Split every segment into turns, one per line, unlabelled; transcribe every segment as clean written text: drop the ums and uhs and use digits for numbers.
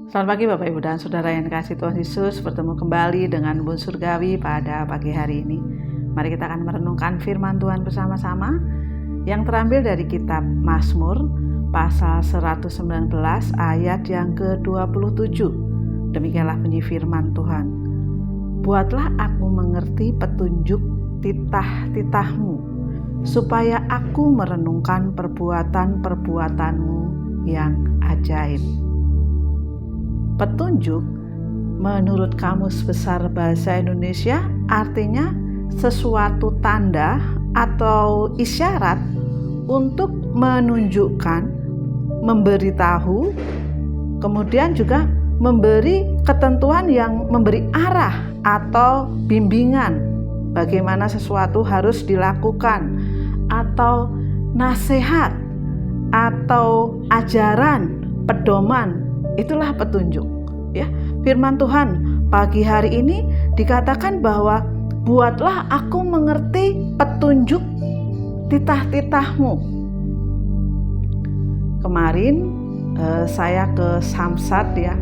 Selamat pagi Bapak Ibu dan Saudara yang dikasihi Tuhan Yesus. Bertemu kembali dengan Bun Surgawi pada pagi hari ini. Mari kita akan merenungkan firman Tuhan bersama-sama yang terambil dari kitab Mazmur pasal 119 ayat yang ke-27. Demikianlah bunyi firman Tuhan. Buatlah aku mengerti petunjuk titah-titahmu, supaya aku merenungkan perbuatan-perbuatanmu yang ajaib. Petunjuk menurut Kamus Besar Bahasa Indonesia artinya sesuatu tanda atau isyarat untuk menunjukkan, memberitahu, kemudian juga memberi ketentuan yang memberi arah atau bimbingan bagaimana sesuatu harus dilakukan, atau nasihat atau ajaran, pedoman. Itulah petunjuk, ya. Firman Tuhan pagi hari ini dikatakan bahwa buatlah aku mengerti petunjuk titah-titahmu. Kemarin saya ke Samsat, ya.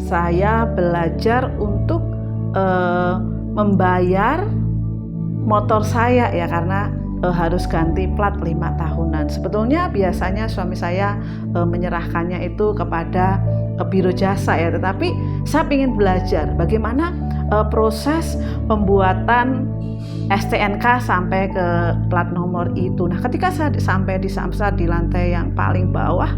Saya belajar untuk membayar motor saya, ya, karena harus ganti plat 5 tahunan. Sebetulnya biasanya suami saya menyerahkannya itu kepada biro jasa, ya, tetapi saya ingin belajar bagaimana proses pembuatan STNK sampai ke plat nomor itu. Nah, ketika saya sampai di Samsat di lantai yang paling bawah,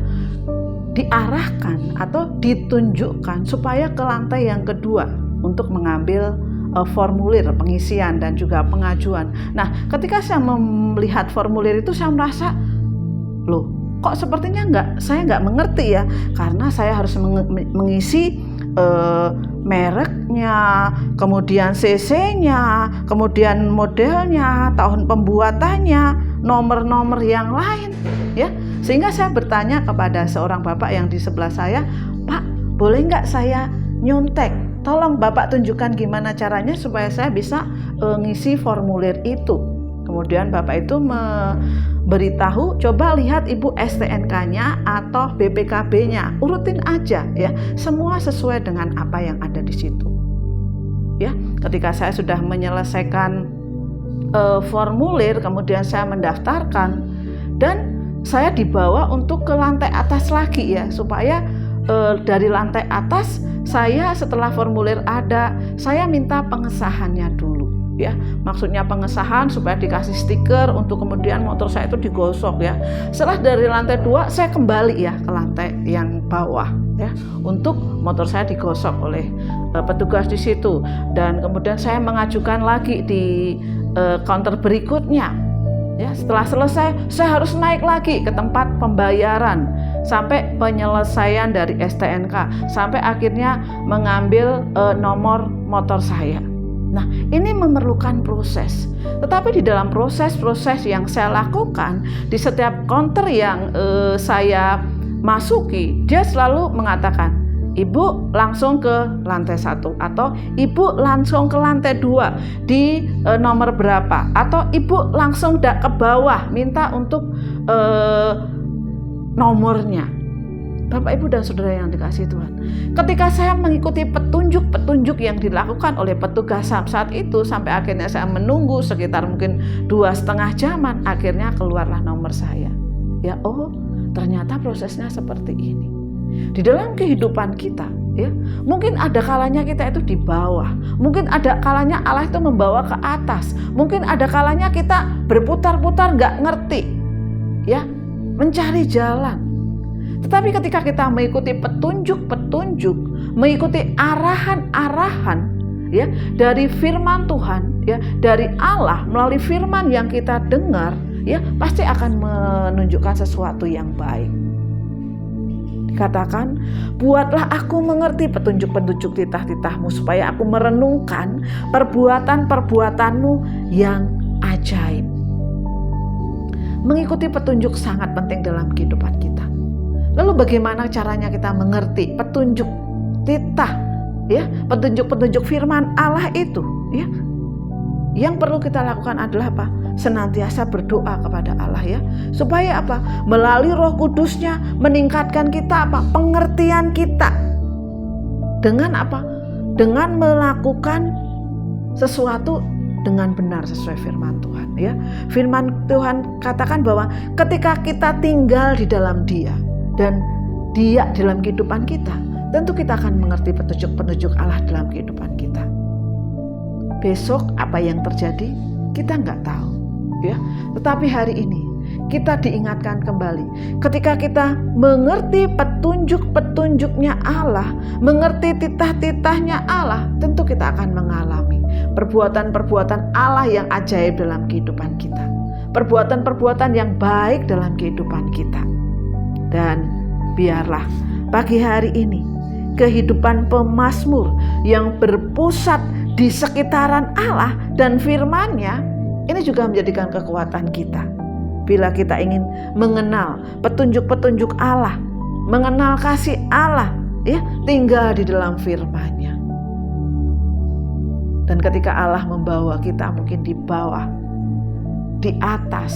diarahkan atau ditunjukkan supaya ke lantai yang kedua untuk mengambil formulir pengisian dan juga pengajuan. Nah, ketika saya melihat formulir itu, saya merasa, loh, kok sepertinya saya nggak mengerti, ya, karena saya harus mengisi mereknya, kemudian CC-nya, kemudian modelnya, tahun pembuatannya, nomor-nomor yang lain, ya. Sehingga saya bertanya kepada seorang bapak yang di sebelah saya, Pak, boleh nggak saya nyontek? Tolong Bapak tunjukkan gimana caranya supaya saya bisa ngisi formulir itu. Kemudian Bapak itu memberitahu, coba lihat Ibu STNK-nya atau BPKB-nya, urutin aja, ya, semua sesuai dengan apa yang ada di situ. Ya, ketika saya sudah menyelesaikan formulir, kemudian saya mendaftarkan dan saya dibawa untuk ke lantai atas lagi, ya, supaya dari lantai atas saya setelah formulir ada, saya minta pengesahannya dulu, ya. Maksudnya pengesahan supaya dikasih stiker untuk kemudian motor saya itu digosok, ya. Setelah dari lantai 2 saya kembali, ya, ke lantai yang bawah, ya, untuk motor saya digosok oleh petugas di situ. Dan kemudian saya mengajukan lagi di counter berikutnya. Ya, setelah selesai saya harus naik lagi ke tempat pembayaran sampai penyelesaian dari STNK, sampai akhirnya mengambil nomor motor saya. Nah, ini memerlukan proses. Tetapi di dalam proses-proses yang saya lakukan di setiap counter yang saya masuki, dia selalu mengatakan, Ibu langsung ke lantai 1, atau Ibu langsung ke lantai 2 di nomor berapa, atau Ibu langsung ke bawah minta untuk nomornya. Bapak, Ibu, dan Saudara yang dikasihi Tuhan, ketika saya mengikuti petunjuk-petunjuk yang dilakukan oleh petugas Samsat itu, sampai akhirnya saya menunggu sekitar mungkin 2,5 jaman, akhirnya keluarlah nomor saya. Ya, oh, ternyata prosesnya seperti ini. Di dalam kehidupan kita, ya, mungkin ada kalanya kita itu di bawah, mungkin ada kalanya Allah itu membawa ke atas, mungkin ada kalanya kita berputar-putar gak ngerti, ya, mencari jalan. Tetapi ketika kita mengikuti petunjuk-petunjuk, mengikuti arahan-arahan, ya, dari firman Tuhan, ya, dari Allah melalui firman yang kita dengar, ya, pasti akan menunjukkan sesuatu yang baik. Dikatakan, buatlah aku mengerti petunjuk-petunjuk titah-titahmu, supaya aku merenungkan perbuatan-perbuatanmu yang ajaib. Mengikuti petunjuk sangat penting dalam kehidupan kita. Lalu bagaimana caranya kita mengerti petunjuk titah, ya, petunjuk-petunjuk firman Allah itu, ya? Yang perlu kita lakukan adalah apa? Senantiasa berdoa kepada Allah, ya, supaya apa? Melalui Roh Kudusnya meningkatkan kita apa? Pengertian kita. Dengan apa? Dengan melakukan sesuatu dengan benar sesuai firman Tuhan, ya. Firman Tuhan katakan bahwa ketika kita tinggal di dalam Dia dan Dia dalam kehidupan kita, tentu kita akan mengerti petunjuk-petunjuk Allah dalam kehidupan kita. Besok apa yang terjadi kita nggak tahu, ya. Tetapi hari ini kita diingatkan kembali, ketika kita mengerti petunjuk-petunjuknya Allah, mengerti titah-titahnya Allah, tentu kita akan mengalami perbuatan-perbuatan Allah yang ajaib dalam kehidupan kita, perbuatan-perbuatan yang baik dalam kehidupan kita. Dan biarlah pagi hari ini kehidupan pemazmur yang berpusat di sekitaran Allah dan firman-Nya ini juga menjadikan kekuatan kita. Bila kita ingin mengenal petunjuk-petunjuk Allah, mengenal kasih Allah, ya, tinggal di dalam firman-Nya. Dan ketika Allah membawa kita mungkin di bawah, di atas,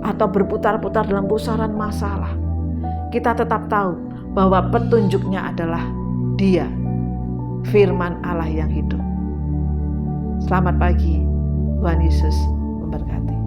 atau berputar-putar dalam pusaran masalah, kita tetap tahu bahwa petunjuknya adalah Dia, firman Allah yang hidup. Selamat pagi, Tuhan Yesus memberkati.